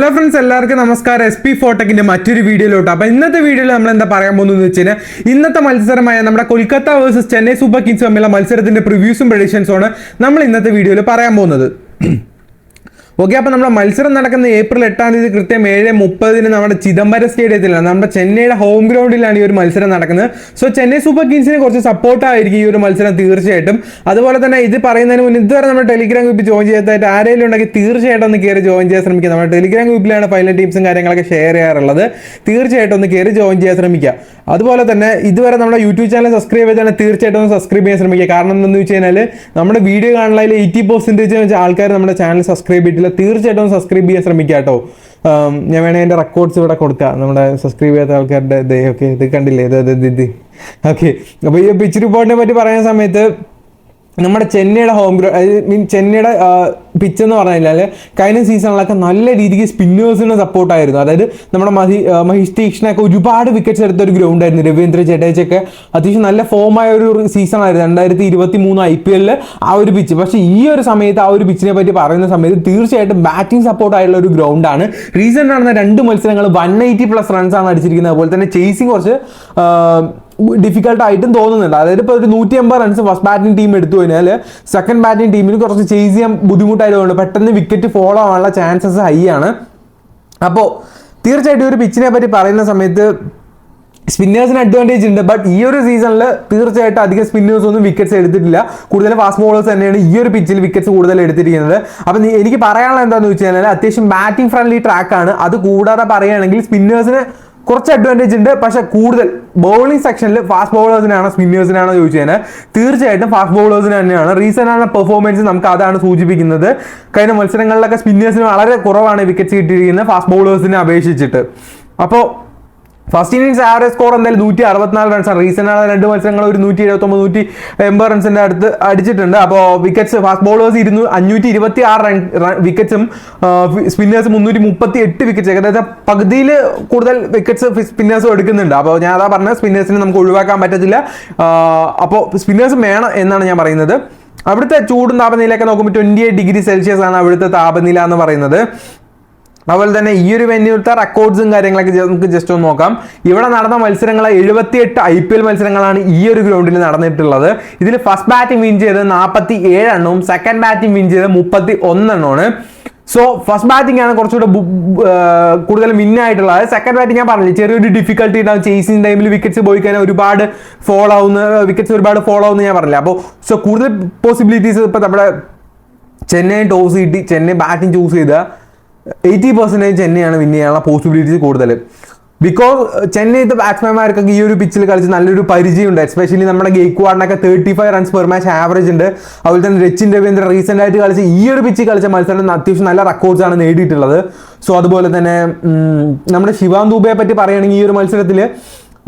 Hello friends, എല്ലാവർക്കും നമസ്കാരം. SP ഫോട്ടെക്കിന്റെ മറ്റൊരു വീഡിയോയിലോട്ട്. അപ്പോൾ ഇന്നത്തെ വീഡിയോയിൽ നമ്മൾ എന്താ പറയാൻ പോകുന്നത് വെച്ച് കഴിഞ്ഞാൽ ഇന്നത്തെ മത്സരമായ നമ്മുടെ Kolkata versus Chennai Super Kings തമ്മിലുള്ള മത്സരത്തിന്റെ പ്രിവ്യൂസും പ്രഡിക്ഷൻസുമാണ് നമ്മൾ ഇന്നത്തെ വീഡിയോയിൽ പറയാൻ പോകുന്നത്. ഓക്കെ, അപ്പോൾ നമ്മുടെ മത്സരം നടക്കുന്ന ഏപ്രിൽ 8-ാം തീയതി കൃത്യം 7:30 നമ്മുടെ ചിദംബരം സ്റ്റേഡിയത്തിലാണ്, നമ്മുടെ ചെന്നൈയുടെ ഹോം ഗ്രൗണ്ടിലാണ് ഈ ഒരു മത്സരം നടക്കുന്നത്. സോ ചെന്നൈ സൂപ്പർ കിങ്സിന് കുറച്ച് സപ്പോർട്ടായിരിക്കും ഈ ഒരു മത്സരം തീർച്ചയായിട്ടും. അതുപോലെ തന്നെ ഇത് പറയുന്നതിന് മുന്നേ ഇതുവരെ നമ്മുടെ ടെലിഗ്രാം ഗ്രൂപ്പിൽ ജോയിൻ ചെയ്തതായിട്ട് ആരെങ്കിലും ഉണ്ടെങ്കിൽ തീർച്ചയായിട്ടും ഒന്ന് കയറി ജോയിൻ ചെയ്യാൻ ശ്രമിക്കുക. നമ്മുടെ ടെലിഗ്രാം ഗ്രൂപ്പിലാണ് ഫൈനൽ ടീംസും കാര്യങ്ങളൊക്കെ ഷെയർ ചെയ്യാറുള്ളത്. തീർച്ചയായിട്ടും ഒന്ന് കയറി ജോയിൻ ചെയ്യാൻ ശ്രമിക്കുക. അതുപോലെ തന്നെ ഇതുവരെ നമ്മുടെ യൂട്യൂബ് ചാനൽ സബ്സ്ക്രൈബ് ചെയ്താൽ തീർച്ചയായിട്ടും ഒന്ന് സബ്സ്ക്രൈബ് ചെയ്യാൻ ശ്രമിക്കുക. കാരണം എന്താണെന്ന് വെച്ച് കഴിഞ്ഞാൽ നമ്മുടെ വീഡിയോ കാണുന്നതിൽ 80% ആൾക്കാർ നമ്മുടെ ചാനൽ സബ്സ്ക്രൈബ് ചെയ്തിട്ടില്ല. തീർച്ചയായിട്ടും സബ്സ്ക്രൈബ് ചെയ്യാൻ ശ്രമിക്കുക കേട്ടോ. ഞാൻ വേണമെങ്കിൽ എൻ്റെ റെക്കോർഡ്സ് ഇവിടെ കൊടുക്കാം, നമ്മുടെ സബ്സ്ക്രൈബ് ചെയ്യാത്ത ആൾക്കാരുടെ. ഓക്കെ, ഇത് കണ്ടില്ലേ, ഇത് ഓക്കെ. അപ്പോൾ ഈ പിച്ച് റിപ്പോർട്ടിനെ പറ്റി പറയുന്ന സമയത്ത് നമ്മുടെ ചെന്നൈയുടെ ഹോം ഗ്രൗണ്ട്, ചെന്നൈയുടെ പിച്ച് എന്ന് പറഞ്ഞു കഴിഞ്ഞാൽ കഴിഞ്ഞ സീസണിലൊക്കെ നല്ല രീതിക്ക് സ്പിന്നേഴ്സിന് സപ്പോർട്ടായിരുന്നു. അതായത് നമ്മുടെ മഹീഷ് തീക്ഷ്ണയൊക്കെ ഒരുപാട് വിക്കറ്റ്സ് എടുത്ത ഒരു ഗ്രൗണ്ടായിരുന്നു. രവീന്ദ്ര ജഡേജയൊക്കെ അത്യാവശ്യം നല്ല ഫോമായ ഒരു സീസണായിരുന്നു 2023 IPL ആ ഒരു പിച്ച്. പക്ഷേ ഈ ഒരു സമയത്ത് ആ ഒരു പിച്ചിനെ പറ്റി പറയുന്ന സമയത്ത് തീർച്ചയായിട്ടും ബാറ്റിംഗ് സപ്പോർട്ടായിട്ടുള്ള ഒരു ഗ്രൗണ്ടാണ്. റീസെൻ്റ് നടന്ന 2 മത്സരങ്ങൾ 180+ റൺസാണ് അടിച്ചിരിക്കുന്നത്. അതുപോലെ തന്നെ ചേസിങ് കുറച്ച് ഡിഫിക്കൽട്ടായിട്ടും തോന്നുന്നുണ്ട്. അതായത് ഇപ്പോൾ ഒരു 180 റൺസ് ഫസ്റ്റ് ബാറ്റിംഗ് ടീം എടുത്തു കഴിഞ്ഞാൽ സെക്കൻഡ് ബാറ്റിംഗ് ടീമിന് കുറച്ച് ചേസ് ചെയ്യാൻ ബുദ്ധിമുട്ടായതുകൊണ്ട് പെട്ടെന്ന് വിക്കറ്റ് ഫോളോ ആവാനുള്ള ചാൻസസ് ഹൈ ആണ്. അപ്പോൾ തീർച്ചയായിട്ടും ഒരു പിച്ചിനെ പറ്റി പറയുന്ന സമയത്ത് സ്പിന്നേഴ്സിന് അഡ്വാൻറ്റേജ് ഉണ്ട്. ബട്ട് ഈ ഒരു സീസണിൽ തീർച്ചയായിട്ടും അധികം സ്പിന്നേഴ്സ് ഒന്നും വിക്കറ്റ്സ് എടുത്തിട്ടില്ല. കൂടുതൽ ഫാസ്റ്റ് ബോളേഴ്സ് തന്നെയാണ് ഈ ഒരു പിച്ചിൽ വിക്കറ്റ്സ് കൂടുതൽ എടുത്തിരിക്കുന്നത്. അപ്പം എനിക്ക് പറയാനുള്ള എന്താണെന്ന് വെച്ച് കഴിഞ്ഞാൽ അത്യാവശ്യം ബാറ്റിംഗ് ഫ്രണ്ട്ലി ട്രാക്കാണ്. അത് കൂടാതെ പറയുകയാണെങ്കിൽ സ്പിന്നേഴ്സിന് കുറച്ച് അഡ്വാൻറ്റേജ് ഉണ്ട്. പക്ഷേ കൂടുതൽ ബൗളിംഗ് സെക്ഷനിൽ ഫാസ്റ്റ് ബൗളേഴ്സിനാണോ സ്പിന്നേഴ്സിനാണോ ചോദിച്ചു കഴിഞ്ഞാൽ തീർച്ചയായിട്ടും ഫാസ്റ്റ് ബൗളേഴ്സിന് തന്നെയാണ്. റീസെൻ്റാണ് പെർഫോമൻസ് നമുക്ക് അതാണ് സൂചിപ്പിക്കുന്നത്. കഴിഞ്ഞ മത്സരങ്ങളിലൊക്കെ സ്പിന്നേഴ്സിന് വളരെ കുറവാണ് വിക്കറ്റ്സ് കിട്ടിയിരിക്കുന്നത് ഫാസ്റ്റ് ബൗളേഴ്സിനെ അപേക്ഷിച്ചിട്ട്. അപ്പോൾ ഫസ്റ്റ് ഇന്നിംഗ്സ് ആവറേജ് സ്കോർ എന്തായാലും 164 റൺസാണ്. റീസെൻ്റാണ് 2 മത്സരങ്ങൾ ഒരു 179, 180 റൺസിൻ്റെ അടുത്ത് അടിച്ചിട്ടുണ്ട്. അപ്പോൾ വിക്കറ്റ്സ് ഫാസ്റ്റ് ബോളേഴ്സ് 526 വിക്കറ്റ്സും സ്പിന്നേഴ്സ് 338 വിക്കറ്റ്സ്, ഏകദേശം പകുതിയിൽ കൂടുതൽ വിക്കറ്റ്സ് സ്പിന്നേഴ്സും എടുക്കുന്നുണ്ട്. അപ്പോൾ ഞാൻ അതാ പറഞ്ഞത്, സ്പിന്നേഴ്സിന് നമുക്ക് ഒഴിവാക്കാൻ പറ്റത്തില്ല. അപ്പോൾ സ്പിന്നേഴ്സ് വേണം എന്നാണ് ഞാൻ പറയുന്നത്. അവിടുത്തെ ചൂടും താപനിലയൊക്കെ നോക്കുമ്പോൾ 28 ഡിഗ്രി സെൽഷ്യസ് ആണ് അവിടുത്തെ താപനില എന്ന് പറയുന്നത്. അതുപോലെ തന്നെ ഈ ഒരു വെന്യൂത്തെ റെക്കോർഡ്സും കാര്യങ്ങളൊക്കെ നമുക്ക് ജസ്റ്റ് ഒന്ന് നോക്കാം. ഇവിടെ നടന്ന മത്സരങ്ങൾ 78 IPL മത്സരങ്ങളാണ് ഈ ഒരു ഗ്രൗണ്ടിൽ നടന്നിട്ടുള്ളത്. ഇതിൽ ഫസ്റ്റ് ബാറ്റിംഗ് വിൻ ചെയ്തത് 47 എണ്ണവും സെക്കൻഡ് ബാറ്റിംഗ് വിൻ ചെയ്തത് 31 എണ്ണമാണ്. സോ ഫസ്റ്റ് ബാറ്റിംഗ് ആണ് കുറച്ചുകൂടെ കൂടുതൽ വിന്നായിട്ടുള്ളത്. സെക്കൻഡ് ബാറ്റിംഗ് ഞാൻ പറഞ്ഞില്ല, ചെറിയൊരു ഡിഫിക്കൽട്ടി ഉണ്ടാവും. ചേസിങ് ടൈമിൽ വിക്കറ്റ്സ് പോയി കഴിഞ്ഞാൽ ഒരുപാട് ഫോളോ ആവുന്ന ഞാൻ പറഞ്ഞില്ല. അപ്പോൾ സോ കൂടുതൽ പോസിബിലിറ്റീസ് ഇപ്പോൾ നമ്മുടെ ചെന്നൈ ടോസ് കിട്ടി, ചെന്നൈ ബാറ്റിംഗ് ചൂസ് ചെയ്ത 80% ചെന്നൈയാണ് വിൻ ചെയ്യാനുള്ള പോസിബിലിറ്റീസ് കൂടുതൽ. ബിക്കോസ് ചെന്നൈത്തെ ബാറ്റ്സ്മാൻമാർക്കൊക്കെ ഈ ഒരു പിച്ചിൽ കളിച്ച് നല്ലൊരു പരിചയമുണ്ട്. എസ്പെഷ്യലി നമ്മുടെ ഗെയ്ക്വാഡിനൊക്കെ 35 റൺസ് പെർ മാച്ച് ആവറേജ് ഉണ്ട്. അതുപോലെ തന്നെ രച്ചിൻ രവീന്ദ്ര റീസെൻ്റ് ആയിട്ട് കളിച്ച് ഈ ഒരു പിച്ചിൽ കളിച്ച മത്സരം അത്യാവശ്യം നല്ല റെക്കോർഡ്സ് ആണ് നേടിയിട്ടുള്ളത്. സോ അതുപോലെ തന്നെ നമ്മുടെ ശിവാൻ ദുബെയെ പറ്റി പറയുകയാണെങ്കിൽ ഈ ഒരു മത്സരത്തിൽ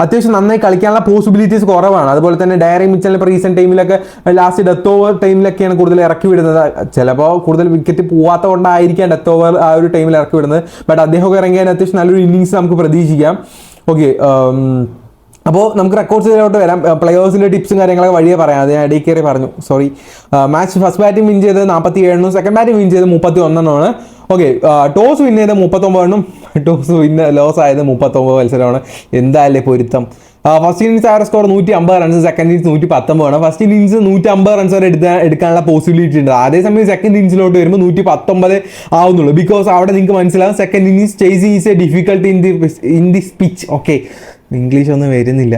അത്യാവശ്യം നന്നായി കളിക്കാനുള്ള പോസിബിലിറ്റീസ് കുറവാണ്. അതുപോലെ തന്നെ ഡയറി മിച്ചലിന് ഇപ്പോൾ റീസെൻറ്റ് ടൈമിലൊക്കെ ലാസ്റ്റ് ഡെത്ത് ഓവർ ടൈമിലൊക്കെയാണ് കൂടുതൽ ഇറക്കി വിടുന്നത്. ചിലപ്പോൾ കൂടുതൽ വിക്കറ്റ് പോവാത്ത കൊണ്ടായിരിക്കാം ഡെത്ത് ഓവർ ആ ഒരു ടൈമിൽ ഇറക്കി വിടുന്നത്. ബട്ട് അദ്ദേഹമൊക്കെ ഇറങ്ങിയാൽ അത്യാവശ്യം നല്ലൊരു ഇന്നിങ്സ് നമുക്ക് പ്രതീക്ഷിക്കാം. ഓക്കെ, അപ്പോൾ നമുക്ക് റെക്കോർഡ്സിലോട്ട് വരാം. പ്ലെയേഴ്സിൻ്റെ ടിപ്സും കാര്യങ്ങളൊക്കെ വഴിയെ പറയാം. അത് ഞാൻ ഇടയിൽ കയറി പറഞ്ഞു, sorry. Match first batting win ചെയ്തത് 47 സെക്കൻഡ് ബാറ്റിംഗ് വിൻ ചെയ്തത് 31 ഓക്കെ. ടോസ് വിൻ ചെയ്ത് 39 ടോസ് ലോസ് ആയത് 39 മത്സരമാണ്. എന്തായാലും പൊരുത്തം. First innings average score 150 runs, second innings 119. First innings 150 runs വരെ എടുക്കാനുള്ള പോസിബിലിറ്റി ഉണ്ട്. അതേസമയം സെക്കൻഡ് ഇന്നിംഗ്സിലോട്ട് വരുമ്പോൾ 119 ആവുന്നുള്ളൂ. ബിക്കോസ് അവിടെ നിങ്ങൾക്ക് മനസ്സിലാവും second innings chasing is A difficulty in this pitch. Okay, English ഒന്നും വരുന്നില്ല.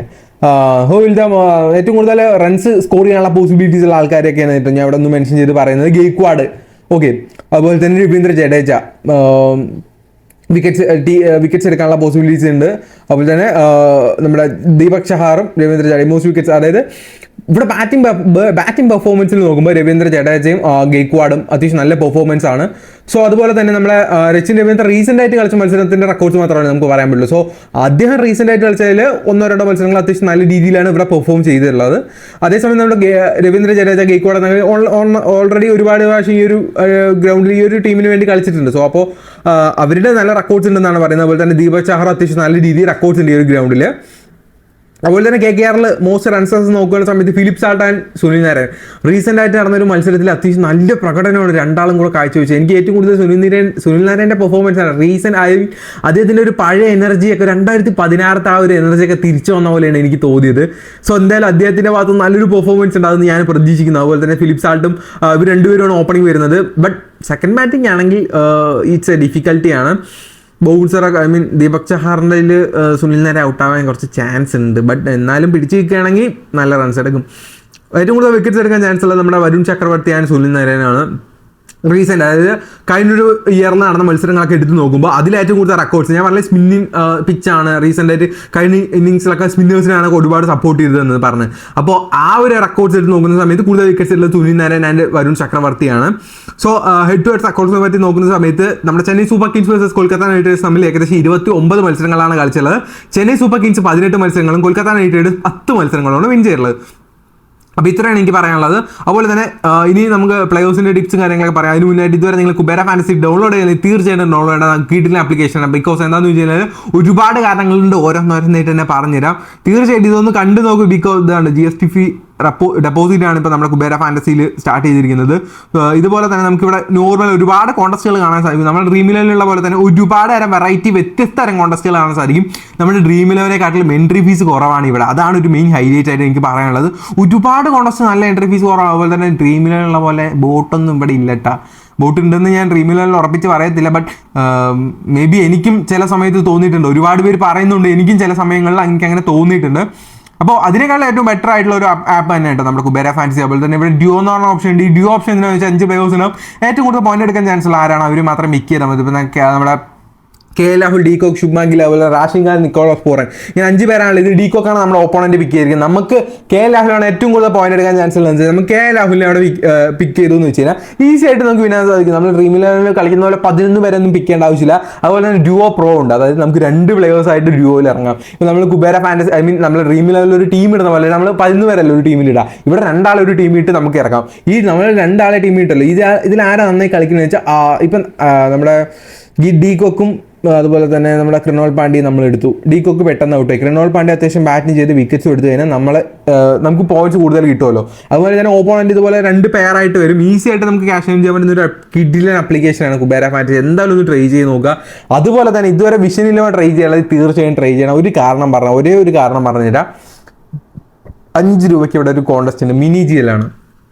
ഏറ്റവും കൂടുതൽ റൺസ് സ്കോർ ചെയ്യാനുള്ള പോസിബിലിറ്റീസ് ഉള്ള ആൾക്കാരൊക്കെയാണ് ഇപ്പോൾ ഞാൻ ഇവിടെ ഒന്ന് മെൻഷൻ ചെയ്ത് പറയുന്നത്. ഗെയ്ക്വാഡ്, ഓക്കെ. അതുപോലെ തന്നെ രവീന്ദ്ര ജഡേജ വിക്കറ്റ്സ് എടുക്കാനുള്ള പോസിബിലിറ്റീസ് ഉണ്ട്. അതുപോലെ തന്നെ നമ്മുടെ ദീപക് ചഹാറും രവീന്ദ്ര ജഡേജ മോസ്റ്റ് വിക്കറ്റ്സ്. അതായത് ഇവിടെ ബാറ്റിംഗ് പെർഫോമൻസിൽ നോക്കുമ്പോൾ രവീന്ദ്ര ജഡേജയും ഗെയ്ക്വാഡും അത്യാവശ്യം നല്ല പെർഫോമൻസ് ആണ്. സോ അതുപോലെ തന്നെ നമ്മുടെ രച്ചിൻ രവീന്ദ്ര റീസെൻ്റ് ആയിട്ട് കളിച്ച മത്സരത്തിൻ്റെ റെക്കോർഡ്സ് മാത്രമാണ് നമുക്ക് പറയാൻ പറ്റുള്ളൂ. സോ അദ്ദേഹം റീസെൻ്റ് ആയിട്ട് കളിച്ചതിൽ 1-2 മത്സരങ്ങൾ അത്യാവശ്യം നല്ല രീതിയിലാണ് ഇവിടെ പെർഫോം ചെയ്തിട്ടുള്ളത്. അതേസമയം നമ്മുടെ രവീന്ദ്ര ജഡേജ ഗെയ്ക്വാഡ് ഓൾറെഡി ഒരുപാട് പ്രാവശ്യം ഈ ഒരു ഗ്രൗണ്ടിൽ ഈ ഒരു ടീമിന് വേണ്ടി കളിച്ചിട്ടുണ്ട്. സോ അപ്പോൾ അവരുടെ നല്ല റെക്കോർഡ്സ് ഉണ്ടെന്നാണ് പറയുന്നത്. അതുപോലെ തന്നെ ദീപക് ചഹർ അത്യാവശ്യം നല്ല രീതിയിൽ റെക്കോർഡ്സ് ഉണ്ട് ഈ ഒരു ഗ്രൗണ്ടിൽ. അതുപോലെ തന്നെ KKR മോസ്റ്റ് റൺസേഴ്സ് നോക്കുന്ന സമയത്ത് Philip salt and Sunil Narayan recent ആയിട്ട് നടന്നൊരു മത്സരത്തിൽ അത്യാവശ്യം നല്ല പ്രകടനമാണ് രണ്ടാളും കൂടെ കാഴ്ചവെച്ചത്. എനിക്ക് ഏറ്റവും കൂടുതൽ സുനിൽ നാരായണന്റെ പെർഫോമൻസ് ആണ് റീസെന്റ് ആയി അദ്ദേഹത്തിന്റെ ഒരു പഴയ എനർജിയൊക്കെ 2016 ആ ഒരു എനർജിയൊക്കെ തിരിച്ചു വന്ന പോലെയാണ് എനിക്ക് തോന്നിയത്. സോ എന്തായാലും അദ്ദേഹത്തിന്റെ ഭാഗത്ത് നല്ലൊരു പെർഫോമൻസ് ഉണ്ടാകുമെന്ന് ഞാൻ പ്രതീക്ഷിക്കുന്നു. അതുപോലെ തന്നെ ഫിലിപ്പ് സാൾട്ടും ഇവർ രണ്ടുപേരുമാണ് ഓപ്പണിംഗ് വരുന്നത്. ബട്ട് സെക്കൻഡ് ബാറ്റിംഗ് ആണെങ്കിൽ ഇറ്റ്സ് എ ഡിഫിക്കൽട്ടിയാണ്. ബൗൾസർ ദീപക് ചഹാറിൻ്റെ സുനിൽ നാരായൺ ഔട്ടാവാൻ കുറച്ച് ചാൻസ് ഉണ്ട്. ബട്ട് എന്നാലും പിടിച്ചു നിൽക്കുകയാണെങ്കിൽ നല്ല റൺസ് എടുക്കും. ഏറ്റവും കൂടുതൽ വിക്കറ്റ്സ് എടുക്കാൻ ചാൻസ് ഉള്ളത് നമ്മുടെ വരുൺ ചക്രവർത്തി ആൻഡ് സുനിൽ നാരായണാണ്. റീസെന്റ്, അതായത് കഴിഞ്ഞൊരു ഇയറിൽ നടന്ന മത്സരങ്ങളൊക്കെ എടുത്ത് നോക്കുമ്പോൾ അതിൽ ഏറ്റവും കൂടുതൽ റെക്കോർഡ്സ് ഞാൻ പറഞ്ഞ സ്പിന്നിങ് പിച്ചാണ്. റീസെന്റ് ആയിട്ട് കഴിഞ്ഞ ഇന്നിങ്സിലൊക്കെ സ്പിന്നേഴ്സിനാണ് ഒരുപാട് സപ്പോർട്ട് ചെയ്തതെന്ന് പറഞ്ഞ്. അപ്പോൾ ആ ഒരു റെക്കോർഡ്സ് എടുത്ത് നോക്കുന്ന സമയത്ത് കൂടുതൽ വിക്കറ്റ്സ് ഉള്ളത് സുനിൽ നാരായൺ ആൻഡ് വരുൺ ചക്രവർത്തിയാണ്. സോ ഹെഡ് ടു ഹെഡ് റെക്കോർഡ്സിനെ പറ്റി നോക്കുന്ന സമയത്ത് നമ്മുടെ Chennai Super Kings versus Kolkata Knight Riders തമ്മിൽ ഏകദേശം 29 മത്സരങ്ങളാണ് കളിച്ചുള്ളത്. ചെന്നൈ സൂപ്പർ കിങ്സ് 18 മത്സരങ്ങളും കൊൽക്കത്ത നൈറ്റ് റൈഡേഴ്സ് 10 മത്സരങ്ങളാണ് വിൻ ചെയ്തിട്ടുള്ളത്. അപ്പോൾ ഇത്രയാണ് എനിക്ക് പറയാനുള്ളത്. അതുപോലെ തന്നെ ഇനി നമുക്ക് പ്ലേയേഴ്സിൻ്റെ ടിപ്സും കാര്യങ്ങളൊക്കെ പറയാം. അതിന് മുന്നായിട്ട് ഇതുവരെ നിങ്ങൾ കുബേര ഫാൻറ്റസി ഡൗൺലോഡ് ചെയ്യുന്നത് തീർച്ചയായിട്ടും ഡൗൺലോഡ് ചെയ്യേണ്ട കിടിലൻ ആപ്ലിക്കേഷനാണ്. ബിക്കോസ് എന്താണെന്ന് വെച്ച് കഴിഞ്ഞാൽ ഒരുപാട് കാരണങ്ങളുണ്ട്, ഓരോന്നോരോന്നായിട്ട് തന്നെ പറഞ്ഞുതരാം. തീർച്ചയായിട്ടും ഇതൊന്ന് കണ്ടു നോക്കും. ബിക്കോസ് ഇതാണ് GST ഫീ ഡെപ്പോസിറ്റ് ആണ് ഇപ്പോൾ നമ്മുടെ കുബേര ഫാൻറ്റസിയിൽ സ്റ്റാർട്ട് ചെയ്തിരിക്കുന്നത്. ഇതുപോലെ തന്നെ നമുക്കിവിടെ നോർമൽ ഒരുപാട് കോൺടെസ്റ്റുകൾ കാണാൻ സാധിക്കും. നമ്മുടെ ഡ്രീം ഇലവനിലുള്ള പോലെ തന്നെ ഒരുപാട് തരം വെറൈറ്റി വ്യത്യസ്ത തരം കോൺടെസ്റ്റുകൾ കാണാൻ സാധിക്കും. നമ്മുടെ ഡ്രീം ഇലവനെക്കാട്ടിലും എൻട്രി ഫീസ് കുറവാണ് ഇവിടെ. അതാണ് ഒരു മെയിൻ ഹൈലൈറ്റ് ആയിട്ട് എനിക്ക് പറയാനുള്ളത്. ഒരുപാട് കോൺടെസ്റ്റ് നല്ല എൻട്രി ഫീസ് കുറവാണ്. അതുപോലെ തന്നെ ഡ്രീം ഇലവനുള്ള പോലെ ബോട്ടൊന്നും ഇവിടെ ഇല്ലട്ടാ. ബോട്ട് ഉണ്ടെന്ന് ഞാൻ ഡ്രീം ഇലവനിൽ ഉറപ്പിച്ച് പറയത്തില്ല. ബട്ട് മേ ബി എനിക്കും ചില സമയത്ത് തോന്നിയിട്ടുണ്ട്. ഒരുപാട് പേര് പറയുന്നുണ്ട്, എനിക്കും ചില സമയങ്ങളിൽ എനിക്ക് അങ്ങനെ തോന്നിയിട്ടുണ്ട്. അപ്പോൾ അതിനേക്കാളും ഏറ്റവും ബെറ്റർ ആയിട്ടുള്ള ഒരു ആപ്പ് തന്നെ കേട്ടോ നമ്മുടെ കുബേര ഫാൻറ്റസി. അതുപോലെ തന്നെ ഇവിടെ ഡ്യൂ എന്ന് പറഞ്ഞ ഓപ്ഷൻ ഉണ്ട്. ഈ ഡ്യൂ ഓപ്ഷൻ എന്താണെന്ന് വെച്ചാൽ 5 പ്ലേയേഴ്സിനും ഏറ്റവും കൂടുതൽ പോയിന്റ് എടുക്കാൻ ചാൻസ് ഉള്ള ആരാണ് അവർ മാത്രം മിക്ക് ചെയ്താൽ മതി. ഇപ്പോൾ നമ്മുടെ KL, ഡീകോക്ക്, ശുഭ്മാൻ ഗിൽ, അതുപോലെ റാഷിദ് ഖാൻ, നിക്കോളാസ് പൂറൻ, ഇങ്ങനെ 5 പേരാണല്ലോ. ഇത് ഡീകോക്കാണ് നമ്മുടെ ഓപ്പോണന്റ് പിക്ക് ചെയ്തിരിക്കുന്നത്. നമുക്ക് KL ഏറ്റവും കൂടുതൽ പോയിന്റ് എടുക്കാൻ ചാൻസ് ഉള്ളത്. നമുക്ക് KL അവിടെ പിക്ക് ചെയ്തു എന്ന് വെച്ച് കഴിഞ്ഞാൽ ഈസി ആയിട്ട് നമുക്ക് വിനാൻ സാധിക്കും. നമ്മൾ ഡ്രീം ഇലവനിൽ കളിക്കുന്ന പോലെ 11 പേരെ ഒന്നും പിക്ക് ചെയ്യേണ്ട ആവശ്യമില്ല. അതുപോലെ തന്നെ ഡ്യുവോ പ്രോ ഉണ്ട്, അതായത് നമുക്ക് 2 പ്ലേയേഴ്സ് ആയിട്ട് ഡ്യുവോയിൽ ഇറങ്ങാം. ഇപ്പോൾ നമ്മൾ കുബേര ഫാൻറ്റസി നമ്മൾ ഡ്രീം ഇലവനിൽ ഒരു ടീം ഇടുന്ന പോലെ നമ്മൾ 11 പേരല്ല ഒരു ടീമിലിടാം. ഇവിടെ 2 ആളെ ഒരു ടീമിട്ട് നമുക്ക് ഇറക്കാം. ഈ നമ്മൾ 2 ആളെ ടീമിട്ടല്ലോ, ഇതിൽ ആരാ നന്നായി കളിക്കുന്നത് വെച്ചാൽ ഇപ്പം നമ്മുടെ ഡീകോക്കും അതുപോലെ തന്നെ നമ്മുടെ ക്രിനോൾ പാണ്ഡ്യ നമ്മൾ എടുത്തു. ഡീകോക്ക് പെട്ടെന്ന് ഔട്ടായി. ക്രിനോൾ പാണ്ഡ്യ അത്യാവശ്യം ബാറ്റിംഗ് ചെയ്ത് വിക്കറ്റ്സ് എടുത്തു കഴിഞ്ഞാൽ നമുക്ക് പോയിന്റ്സ് കൂടുതൽ കിട്ടുമല്ലോ. അതുപോലെ തന്നെ ഓപ്പോണന്റ് ഇതുപോലെ 2 പെയറായിട്ട് വരും. ഈസി ആയിട്ട് നമുക്ക് ക്യാഷ് ഇൻ ചെയ്യാൻ പറ്റുന്ന ഒരു കിഡിലൻ ആപ്ലിക്കേഷനാണ് കുബേര ഫാൻറ്റസി. എന്തായാലും ഒന്ന് ട്രൈ ചെയ്ത് നോക്കുക. അതുപോലെ തന്നെ ഇതുവരെ വിഷൻ 11 ട്രൈ ചെയ്യാനുള്ളത് തീർച്ചയായും ട്രൈ ചെയ്യണം. ഒരേ ഒരു കാരണം പറഞ്ഞുതരാം. 5 രൂപയ്ക്ക് ഇവിടെ ഒരു കോൺടെസ്റ്റ് ഉണ്ട്, മിനി GL-ആണ്.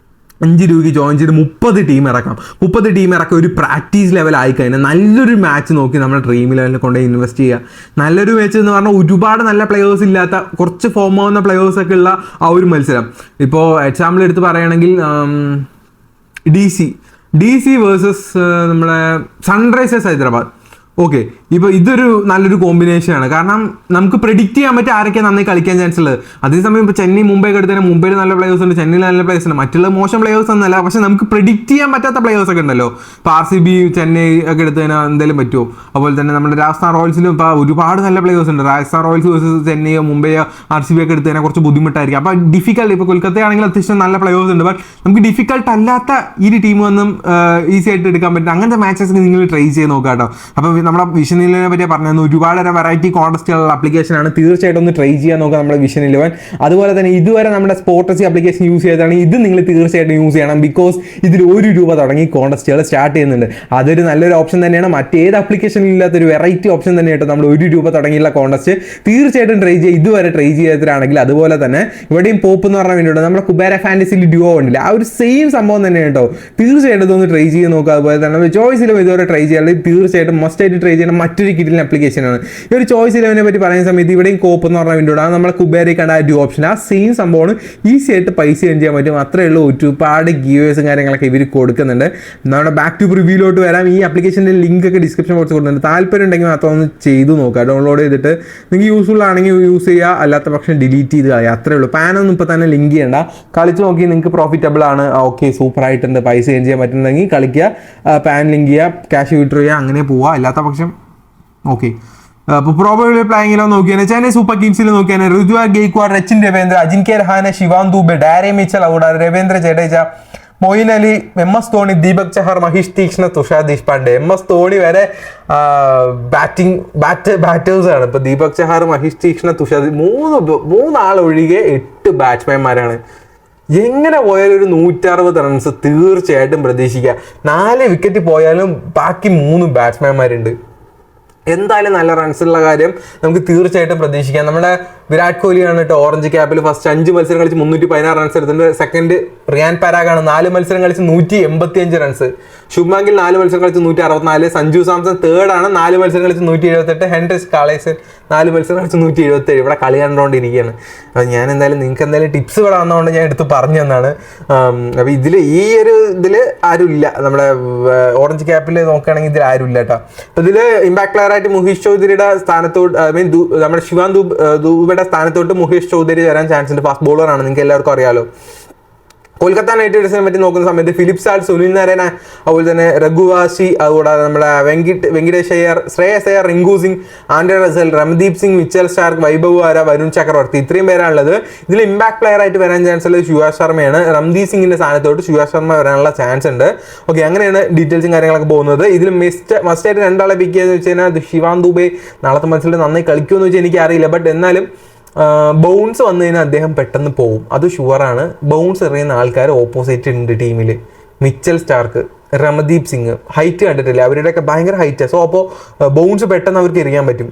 5 രൂപയ്ക്ക് ജോയിൻ ചെയ്ത് 30 ടീം ഇറക്കാം. 30 ടീം ഇറക്കാം. ഒരു പ്രാക്ടീസ് ലെവൽ ആയിക്കഴിഞ്ഞാൽ നല്ലൊരു മാച്ച് നോക്കി നമ്മുടെ ഡ്രീം ലെവലിൽ കൊണ്ട് ഇൻവെസ്റ്റ് ചെയ്യുക. നല്ലൊരു മാച്ച് എന്ന് പറഞ്ഞാൽ ഒരുപാട് നല്ല പ്ലെയേഴ്സ് ഇല്ലാത്ത കുറച്ച് ഫോം ആവുന്ന പ്ലെയേഴ്സൊക്കെ ഉള്ള ആ ഒരു മത്സരം. ഇപ്പോൾ എക്സാമ്പിൾ എടുത്ത് പറയുകയാണെങ്കിൽ DC വേഴ്സസ് നമ്മുടെ സൺറൈസേഴ്സ് ഹൈദരാബാദ്. ഓക്കെ, ഇപ്പോൾ ഇതൊരു നല്ലൊരു കോമ്പിനേഷനാണ്. കാരണം നമുക്ക് പ്രെഡിക്റ്റ് ചെയ്യാൻ പറ്റും ആരൊക്കെ നന്നായി കളിക്കാൻ ചാൻസ് ഉള്ളത്. അതേസമയം ഇപ്പോൾ ചെന്നൈ മുംബൈ ഒക്കെ എടുത്താൽ മുംബൈയിൽ നല്ല പ്ലേയേഴ്സ് ഉണ്ട്, ചെന്നൈയിൽ നല്ല പ്ലേയേഴ്സ് ഉണ്ട്. മറ്റുള്ള മോശം പ്ലേയേഴ്സ് ഒന്നല്ല, പക്ഷെ നമുക്ക് പ്രെഡിക്റ്റ് ചെയ്യാൻ പറ്റാത്ത പ്ലേയേഴ്സ് ഒക്കെ ഉണ്ടല്ലോ. ഇപ്പോൾ RCB, ചെന്നൈ ഒക്കെ എടുത്തു കഴിഞ്ഞാൽ എന്തെങ്കിലും പറ്റുമോ. അതുപോലെ തന്നെ നമ്മുടെ രാജസ്ഥാൻ റോയൽസിലും ഇപ്പോൾ ഒരുപാട് നല്ല പ്ലേയേഴ്സ് ഉണ്ട്. രാജസ്ഥാൻ റോയൽസ് വേഴ്സസ് ചെന്നൈയോ മുംബൈയോ RCB ഒക്കെ എടുത്തു കഴിഞ്ഞാൽ കുറച്ച് ബുദ്ധിമുട്ടായിരിക്കും. അപ്പോൾ ഡിഫിക്കൽട്ട്, ഇപ്പോൾ കൊൽക്കത്തയാണെങ്കിൽ അത്യാവശ്യം നല്ല പ്ലേയേഴ്സ് ഉണ്ട്. ബട്ട് നമുക്ക് ഡിഫിക്കൽട്ട് അല്ലാത്ത ഈ ടീമൊന്നും ഈസി ആയിട്ട് എടുക്കാൻ പറ്റും. അങ്ങനത്തെ മാച്ചസിന് നിങ്ങൾ ട്രൈ ചെയ്ത് നോക്കാം കേട്ടോ. അപ്പോൾ നമ്മുടെ വിഷൻ 11 പറ്റി പറഞ്ഞു, ഒരുപാട് വെറൈറ്റി കോൺടെസ്റ്റുകളുള്ള ആപ്ലിക്കേഷനാണ്. തീർച്ചയായിട്ടും ഒന്ന് ട്രൈ ചെയ്യാൻ നോക്കുക നമ്മുടെ വിഷൻ 11. അതുപോലെ തന്നെ ഇതുവരെ നമ്മുടെ സ്പോർട്ടസി ആപ്ലിക്കേഷൻ യൂസ് ചെയ്താണെങ്കിൽ ഇത് നിങ്ങൾ തീർച്ചയായിട്ടും യൂസ് ചെയ്യണം. ബിക്കോസ് ഇതിൽ 1 രൂപ തുടങ്ങി കോൺടെസ്റ്റുകൾ സ്റ്റാർട്ട് ചെയ്യുന്നുണ്ട്. അതൊരു നല്ലൊരു ഓപ്ഷൻ തന്നെയാണ്. മറ്റേത് ആപ്ലിക്കേഷനിൽ ഇല്ലാത്തൊരു വെറൈറ്റി ഓപ്ഷൻ തന്നെയായിട്ട് നമ്മൾ 1 രൂപ തുടങ്ങിയുള്ള കോൺടെസ്റ്റ് തീർച്ചയായിട്ടും ട്രൈ ചെയ്യുക. ഇതുവരെ ട്രൈ ചെയ്യാത്തവരാണെങ്കിൽ. അതുപോലെ തന്നെ ഇവിടെയും പോപ്പ് എന്ന് പറഞ്ഞ വേണ്ടിയിട്ട് നമ്മുടെ കുബേര ഫാൻറ്റസിയിൽ ഡ്യുവോ ഉണ്ടല്ലേ, ആ ഒരു സെയിം സംഭവം തന്നെ കേട്ടോ. തീർച്ചയായിട്ടും ഇതൊന്ന് ട്രൈ ചെയ്ത് നോക്കുക. അതുപോലെ തന്നെ ചോയ്സിലും ഇതുവരെ ട്രൈ ചെയ്യാറുണ്ട്. തീർച്ചയായിട്ടും മസ്റ്റ് ആയിട്ട് ട്രൈ ചെയ്യണം. മറ്റൊരു കിടിലൻ ആപ്ലിക്കേഷനാണ്. ഈ ഒരു ചോയ്സ് 11 പറ്റി പറയുന്ന സമയത്ത് ഇവിടെയും കോപ്പ് എന്ന് പറഞ്ഞ വിൻഡോ ആണ്. നമ്മളെ കുബേരയിൽ കണ്ട ആ ഓപ്ഷൻ, ആ സെയിം സംഭവമാണ്. ഈസി ആയിട്ട് പൈസ ഏൺ ചെയ്യാൻ പറ്റും. അത്രയേ ഉള്ളൂ. ഒരുപാട് ഗീവേഴ്സും കാര്യങ്ങളൊക്കെ ഇവർ കൊടുക്കുന്നുണ്ട്. നമ്മുടെ ബാക്ക് ടു റിവ്യൂലോട്ട് വരാം. ഈ ആപ്ലിക്കേഷൻ്റെ ലിങ്ക് ഒക്കെ ഡിസ്ക്രിപ്ഷൻ ബോക്സ് കൊടുക്കുന്നുണ്ട്. താല്പര്യം ഉണ്ടെങ്കിൽ മാത്രം ഒന്ന് ചെയ്തു നോക്കുക. ഡൗൺലോഡ് ചെയ്തിട്ട് നിങ്ങൾക്ക് യൂസ്ഫുൾ ആണെങ്കിൽ യൂസ് ചെയ്യുക, അല്ലാത്ത പക്ഷം ഡിലീറ്റ് ചെയ്ത് കളയുക. അത്രേ ഉള്ളൂ. പാനൊന്നും ഇപ്പോൾ തന്നെ ലിങ്ക് ചെയ്യേണ്ട. കളിച്ച് നോക്കി നിങ്ങൾക്ക് പ്രോഫിറ്റബിൾ ആണ്, ഓക്കെ സൂപ്പർ ആയിട്ടുണ്ട്, പൈസ ഏൺ ചെയ്യാൻ പറ്റുന്നുണ്ടെങ്കിൽ കളിക്കുക, പാൻ ലിങ്ക് ചെയ്യുക, ക്യാഷ് വിഡ്രോ ചെയ്യുക, അങ്ങനെ പോവുക. അല്ലാത്ത പക്ഷം ഓക്കെ. അപ്പോൾ പ്രോബബിളി പ്ലേയിങ്ങിലോ നോക്കിയാൽ ചെന്നൈ സൂപ്പർ കിങ്സിൽ നോക്കിയാൽ ഋതുരാജ് ഗെയ്ക്വാഡ്, രച്ചിൻ രവീന്ദ്ര, അജിൻക്യ രഹാനെ, ശിവാൻ ദുബെ, ഡാരെ മിച്ചൽ, അവിടെ രവീന്ദ്ര ജഡേജ, മൊയിൻ അലി, MS ധോണി, ദീപക് ചഹർ, മഹീഷ് തീക്ഷ്ണ, തുഷാർ ദേശ്പാണ്ഡെ. MS ധോണി വരെ ബാറ്റേഴ്സാണ്. ഇപ്പൊ ദീപക് ചഹർ, മഹീഷ് തീക്ഷ്ണ, തുഷാർ, മൂന്നാളൊഴികെ 8 ബാറ്റ്സ്മാൻമാരാണ്. എങ്ങനെ പോയാലും ഒരു 160 റൺസ് തീർച്ചയായിട്ടും പ്രതീക്ഷിക്കുക. 4 വിക്കറ്റ് പോയാലും ബാക്കി 3 ബാറ്റ്സ്മാൻമാരുണ്ട്. എന്തായാലും നല്ല റൺസുള്ള കാര്യം നമുക്ക് തീർച്ചയായിട്ടും പ്രതീക്ഷിക്കാം. നമ്മുടെ വിരാട് കോഹ്ലിയാണ് കേട്ടോ ഓറഞ്ച് ക്യാപ്പിൽ ഫസ്റ്റ് 5 മത്സരം കളിച്ച് 316 റൺസ് എടുത്തിട്ടുണ്ട്. സെക്കൻഡ് റിയാൻ പരാഗാണ് 4 മത്സരം കളിച്ച് 185 റൺസ്. ശുഭ്മാൻ ഗിൽ 4 മത്സരം കളിച്ച് 164. സഞ്ജു സാംസൺ തേർഡാണ് 4 മത്സരം കളിച്ച് 178. ഹെൻറിച്ച് കാളേസൻ 4 മത്സരം കളിച്ച് 177. ഇവിടെ കളി കണ്ടുകൊണ്ടിരിക്കുകയാണ്. അപ്പോൾ ഞാൻ എന്തായാലും നിങ്ങൾക്ക് എന്തായാലും ടിപ്സ് ഇവിടെ വന്നതുകൊണ്ട് ഞാൻ എടുത്ത് പറഞ്ഞു തന്നാണ്. അപ്പോൾ ഈ ഒരു ഇതിൽ ആരുമില്ല, നമ്മുടെ ഓറഞ്ച് ക്യാപ്പിൽ നോക്കുകയാണെങ്കിൽ ഇതിൽ ആരുമില്ല കേട്ടോ. അപ്പോൾ ഇതിൽ ഇമ്പാക്ട് പ്ലെയർ ആയിട്ട് മുഹീഷ് ചൗധരിയുടെ സ്ഥാനത്തോട്ട് നമ്മുടെ ശിവാൻ ദൂബയുടെ സ്ഥാനത്തോട്ട് മുഹേഷ് ചൗധരി വരാൻ ചാൻസ് ഉണ്ട്. ഫാസ്റ്റ് ബോളറാണ്, നിങ്ങൾക്ക് എല്ലാവർക്കും അറിയാലോ. കൊൽക്കത്ത നൈറ്റ് റൈഡേഴ്സിനെ പറ്റി നോക്കുന്ന സമയത്ത് ഫിലിപ്പ് സാൾട്ട്, സുനിൽ നരേന, അതുപോലെ തന്നെ രഘുവാശി, അതുകൂടാതെ നമ്മുടെ Venkatesh Iyer, Shreyas Iyer, Rinku Singh, Andre Russell, Ramandeep Singh, Mitchell Starc, Vaibhav Arora, Varun Chakravarthy, ഇത്രയും പേരാണുള്ളത്. ഇതിൽ ഇമ്പാക്ട് പ്ലെയർ ആയിട്ട് വരാൻ ചാൻസ് ഉള്ളത് ശിവാ ശർമ്മയാണ്. രംദീപ് സിംഗിന്റെ സ്ഥാനത്തോട്ട് ശിവാ ശർമ്മ വരാനുള്ള ചാൻസ് ഉണ്ട്. ഓക്കെ, അങ്ങനെയാണ് ഡീറ്റെയിൽസും കാര്യങ്ങളൊക്കെ പോകുന്നത്. ഇതിൽ മസ്റ്റായിട്ട് 2 ആളെ പിക്ക് ചെയ്തെന്ന് വെച്ച് കഴിഞ്ഞാൽ ശിവാൻ ദുബെ നാളത്തെ മത്സരത്തിൽ നന്നായി കളിക്കുമെന്ന് വെച്ചാൽ എനിക്ക് അറിയില്ല. ബട്ട് എന്നാലും ബൗൺസ് വന്നു കഴിഞ്ഞാൽ അദ്ദേഹം പെട്ടെന്ന് പോകും, അത് ഷുവറാണ്. ബൗൺസ് എറിയുന്ന ആൾക്കാർ ഓപ്പോസിറ്റ് ഉണ്ട് ടീമിൽ. മിച്ചൽ സ്റ്റാർക്ക്, രമദീപ് സിംഗ്, ഹൈറ്റ് കണ്ടിട്ടില്ല, അവരുടെയൊക്കെ ഭയങ്കര ഹൈറ്റാണ്. സോ അപ്പോൾ ബൗൺസ് പെട്ടെന്ന് അവർക്ക് എറിയാൻ പറ്റും.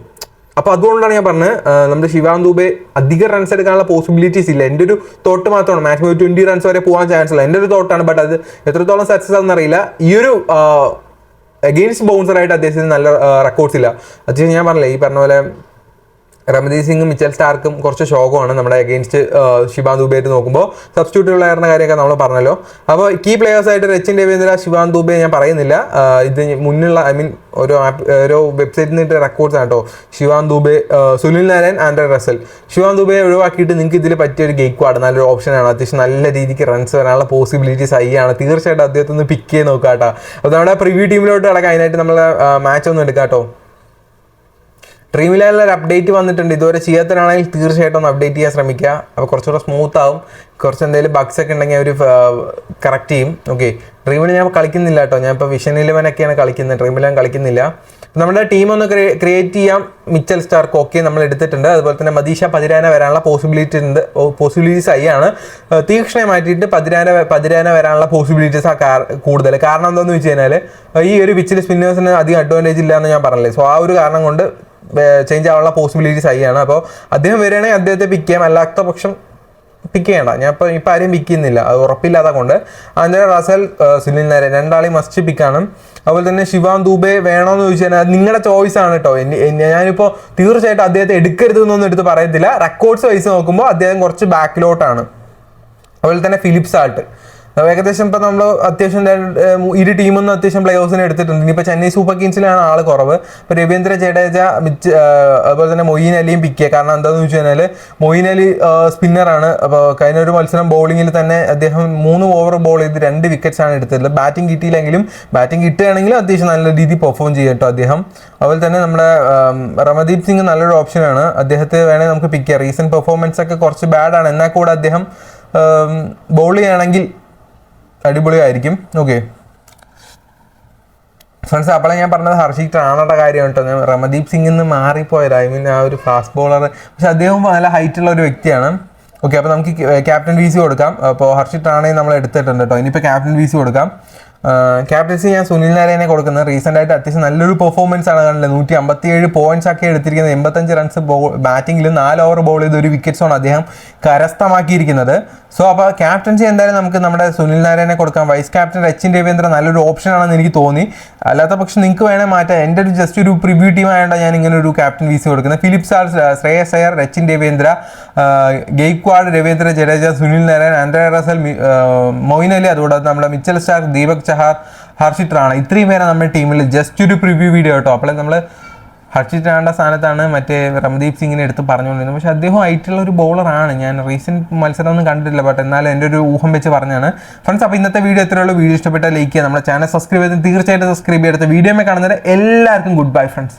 അപ്പോൾ അതുകൊണ്ടാണ് ഞാൻ പറഞ്ഞത് നമ്മുടെ ശിവാൻ ദുബെ അധികം റൺസ് എടുക്കാനുള്ള പോസിബിലിറ്റീസ് ഇല്ല. എൻ്റെ ഒരു തോട്ട് മാത്രമാണ്. മാക്സിമം 20 റൺസ് വരെ പോകാൻ ചാൻസ് ഇല്ല, എൻ്റെ ഒരു തോട്ടാണ്. ബട്ട് അത് എത്രത്തോളം സക്സസ് ആണെന്ന് അറിയില്ല. ഈ ഒരു അഗെയിൻസ്റ്റ് ബൗൺസറായിട്ട് അദ്ദേഹത്തിന് നല്ല റെക്കോർഡ്സ് ഇല്ല. അത്യാവശ്യം ഞാൻ പറഞ്ഞില്ലേ, ഈ പറഞ്ഞ പോലെ രമദീപ് സിംഗും മിച്ചൽ സ്റ്റാർക്കും കുറച്ച് ശോകമാണ് നമ്മുടെ അഗെയിൻസ്റ്റ് ശിവാൻ ദുബെയായിട്ട് നോക്കുമ്പോൾ. സബ്സ്റ്റിറ്റ്യൂട്ട് പ്ലെയറിൻ്റെ കാര്യമൊക്കെ നമ്മൾ പറഞ്ഞല്ലോ. അപ്പോൾ കീ പ്ലെയേഴ്സായിട്ട് രച്ചിൻ രവീന്ദ്ര, ശിവാൻ ദുബെ ഞാൻ പറയുന്നില്ല. ഇത് മുന്നുള്ള ഓരോ വെബ്സൈറ്റിൽ നിന്നിട്ട് റെക്കോർഡ്സ് ആണ് കേട്ടോ. Shivam Dube, Sunil Narayan, Andre Russell. ശിവാൻ ദുബെ ഒഴിവാക്കിയിട്ട് നിങ്ങൾക്ക് ഇതിൽ പറ്റിയൊരു ഗെയ്ക്വാഡ് നല്ലൊരു ഓപ്ഷനാണ്. അത്യാവശ്യം നല്ല രീതിക്ക് റൺസ് വരാനുള്ള പോസിബിലിറ്റീസ് ഹൈയാണ്. തീർച്ചയായിട്ടും അദ്ദേഹത്തെ ഒന്ന് പിക്ക് ചെയ്ത് നോക്കാം കേട്ടോ. അപ്പോൾ നമ്മുടെ പ്രിവ്യൂ ടീമിലോട്ട് കിടക്കാം. അതിനായിട്ട് നമ്മൾ മാച്ച് ഒന്ന് എടുക്കാം കേട്ടോ. ഡ്രീം ഇലവനിൽ ഒരു അപ്ഡേറ്റ് വന്നിട്ടുണ്ട്. ഇതുവരെ ചെയ്യാത്തവരാണെങ്കിൽ തീർച്ചയായിട്ടും ഒന്ന് അപ്ഡേറ്റ് ചെയ്യാൻ ശ്രമിക്കുക. അപ്പോൾ കുറച്ചുകൂടെ സ്മൂത്ത് ആവും. കുറച്ച് എന്തെങ്കിലും ബഗ്സ് ഒക്കെ ഉണ്ടെങ്കിൽ അവർ കറക്റ്റ് ചെയ്യും. ഓക്കെ, ഡ്രീമിൽ ഞാൻ കളിക്കുന്നില്ല കേട്ടോ. ഞാൻ ഇപ്പോൾ വിഷൻ 11 കളിക്കുന്നത്, ഡ്രീമിൽ ഞാൻ കളിക്കുന്നില്ല. നമ്മുടെ ടീം ഒന്ന് ക്രിയേറ്റ് ചെയ്യാം. മിച്ചൽ സ്റ്റാർക്ക് ഓക്കെ നമ്മൾ എടുത്തിട്ടുണ്ട്. അതുപോലെ തന്നെ മദീഷ പതിരാന വരാനുള്ള പോസിബിലിറ്റീസ് ആണ്. തീക്ഷ്ണയെ മാറ്റിയിട്ട് പതിരാന വരാനുള്ള പോസിബിലിറ്റീസ് കൂടുതൽ. കാരണം എന്താണെന്ന് വെച്ച് കഴിഞ്ഞാൽ ഈ ഒരു പിച്ചിൽ സ്പിന്നേഴ്സിന് അധികം അഡ്വാൻറ്റേജ് ഇല്ല എന്ന് ഞാൻ പറഞ്ഞില്ലേ. സോ ആ ഒരു കാരണം കൊണ്ട് ചേഞ്ച് ആവാനുള്ള പോസിബിലിറ്റീസ് ആണ്. അപ്പോൾ അദ്ദേഹം വരികയാണെങ്കിൽ അദ്ദേഹത്തെ പിക്ക് ചെയ്യാം, അല്ലാത്ത പക്ഷം പിക്ക് ചെയ്യണ്ട. ഞാൻ ഇപ്പം ആരെയും പിക്ക് ചെയ്യുന്നില്ല, അത് ഉറപ്പില്ലാത്ത കൊണ്ട്. ആൻഡ്രെ റസൽ, സുനിൽ നാരായൺ, 2 ആളെയും മസ്റ്റ് പിക്കാണ്. അതുപോലെ തന്നെ ശിവാൻ ദുബെ വേണമെന്ന് ചോദിച്ചു കഴിഞ്ഞാൽ നിങ്ങളുടെ ചോയ്സ് ആണ് കേട്ടോ. ഞാനിപ്പോൾ തീർച്ചയായിട്ടും അദ്ദേഹത്തെ എടുക്കരുത് എന്നൊന്നും എടുത്ത് പറയത്തില്ല. റെക്കോർഡ്സ് വൈസ് നോക്കുമ്പോൾ അദ്ദേഹം കുറച്ച് ബാക്കിലോട്ടാണ്. അതുപോലെ തന്നെ ഫിലിപ്പ് സാൾട്ട് ഏകദേശം ഇപ്പം നമ്മൾ അത്യാവശ്യം ഇരു ടീമൊന്നും അത്യാവശ്യം പ്ലേയേഴ്സിനെ എടുത്തിട്ടുണ്ട്. ഇനിയിപ്പോൾ ചെന്നൈ സൂപ്പർ കിങ്സിലാണ് ആൾ കുറവ്. ഇപ്പോൾ രവീന്ദ്ര ജഡേജ, അതുപോലെ തന്നെ മൊയിൻ അലിയും പിക്ക് ചെയ്യുക. കാരണം എന്താണെന്ന് വെച്ച് കഴിഞ്ഞാൽ മൊയിൻ അലി സ്പിന്നറാണ്. അപ്പോൾ കഴിഞ്ഞ ഒരു മത്സരം ബോളിങ്ങിൽ തന്നെ അദ്ദേഹം 3 ഓവർ ബോൾ ചെയ്ത് 2 വിക്കറ്റ്സ് ആണ് എടുത്തത്. ബാറ്റിംഗ് കിട്ടിയില്ലെങ്കിലും ബാറ്റിംഗ് കിട്ടുകയാണെങ്കിലും അത്യാവശ്യം നല്ല രീതിയിൽ പെർഫോം ചെയ്യും കേട്ടോ അദ്ദേഹം. അതുപോലെ തന്നെ നമ്മുടെ രമദീപ് സിംഗ് നല്ലൊരു ഓപ്ഷനാണ്. അദ്ദേഹത്തെ വേണമെങ്കിൽ നമുക്ക് പിക്ക് ചെയ്യാം. റീസെൻറ്റ് പെർഫോമൻസ് ഒക്കെ കുറച്ച് ബാഡാണ്, എന്നാൽ കൂടെ അദ്ദേഹം ബോൾ ചെയ്യുകയാണെങ്കിൽ അടിപൊളിയായിരിക്കും. ഓക്കെ ഫ്രണ്ട്സ്, അപ്പോഴേ ഞാൻ പറഞ്ഞത് ഹർഷിക് റാണയുടെ കാര്യമാണ് കേട്ടോ. ഞാൻ രമദീപ് സിംഗിൽ നിന്ന് മാറിപ്പോയത്, ഐ മീൻ ആ ഒരു ഫാസ്റ്റ് ബോളർ. പക്ഷെ അദ്ദേഹം നല്ല ഹൈറ്റുള്ള ഒരു വ്യക്തിയാണ്. ഓക്കെ, അപ്പോൾ നമുക്ക് ക്യാപ്റ്റൻ VC കൊടുക്കാം. അപ്പോൾ ഹർഷിക് റാണയെ നമ്മൾ എടുത്തിട്ടുണ്ട് കേട്ടോ. ഇനിയിപ്പോൾ ക്യാപ്റ്റൻ VC കൊടുക്കാം. ക്യാപ്റ്റൻസി ഞാൻ സുനിൽ നാരായണനെ കൊടുക്കുന്നത്. റീസെൻ്റ് ആയിട്ട് അത്യാവശ്യം നല്ലൊരു പെർഫോമൻസ് ആണ് കണ്ടില്ല. 157 പോയിന്റ്സ് ഒക്കെ എടുത്തിരിക്കുന്നത്. 85 റൺസ് ബാറ്റിംഗിൽ 4 ഓവർ ബോൾ ചെയ്ത് 1 വിക്കറ്റ്സാണ് അദ്ദേഹം കരസ്ഥമാക്കിയിരിക്കുന്നത്. സോ അപ്പോൾ ക്യാപ്റ്റൻസി എന്തായാലും നമുക്ക് നമ്മുടെ സുനിൽ നാരായണനെ കൊടുക്കാം. വൈസ് ക്യാപ്റ്റൻ രച്ചിൻ രവീന്ദ്ര നല്ലൊരു ഓപ്ഷൻ ആണെന്ന് എനിക്ക് തോന്നി. അല്ലാത്ത പക്ഷം നിങ്ങൾക്ക് വേണേൽ മാറ്റാം. എൻ്റെ ഒരു ജസ്റ്റ് ഒരു പ്രിവ്യൂ ടീം ആയതുകൊണ്ട് ഞാൻ ഇങ്ങനെ ഒരു ക്യാപ്റ്റൻ VC കൊടുക്കുന്നത്. Philip Salt, Shreyas Iyer, Rachin Ravindra, Gaikwad, Ravindra Jadeja, Sunil Narayan, Andre Russell, Moeen Ali, അതുകൂടാതെ നമ്മുടെ മിച്ചൽ സ്റ്റാർക്ക്, ദീപക് ചഹാർ, ഹർഷിത് റാണ. ഇത്രയും പേരാണ് നമ്മുടെ ടീമിൽ. ജസ്റ്റ് ഒരു പ്രിവ്യൂ വീഡിയോ കേട്ടോ. അപ്പോൾ നമ്മൾ ഹർഷിത് റാണയുടെ സ്ഥാനത്താണ് മറ്റേ രമദീപ് സിംഗിനെ എടുത്ത് പറഞ്ഞുകൊണ്ടിരുന്നത്. പക്ഷേ അദ്ദേഹം ആയിട്ടുള്ള ഒരു ബോളറാണ്. ഞാൻ റീസെൻറ്റ് മത്സരമൊന്നും കണ്ടിട്ടില്ല, ബട്ട് എന്നാലും എൻ്റെ ഒരു ഊഹം വെച്ച് പറഞ്ഞാണ്. ഫ്രണ്ട്സ്, അപ്പോൾ ഇന്നത്തെ വീഡിയോ എത്രയുള്ളൂ. വീഡിയോ ഇഷ്ടപ്പെട്ടാൽ ലൈക്ക് ചെയ്യുക. നമ്മുടെ ചാനൽ സബ്സ്ക്രൈബ് ചെയ്ത് തീർച്ചയായിട്ടും സബ്സ്ക്രൈബ് ചെയ്തെടുത്ത വീഡിയോ കാണുന്നത് എല്ലാവർക്കും ഗുഡ് ബൈ ഫ്രണ്ട്സ്.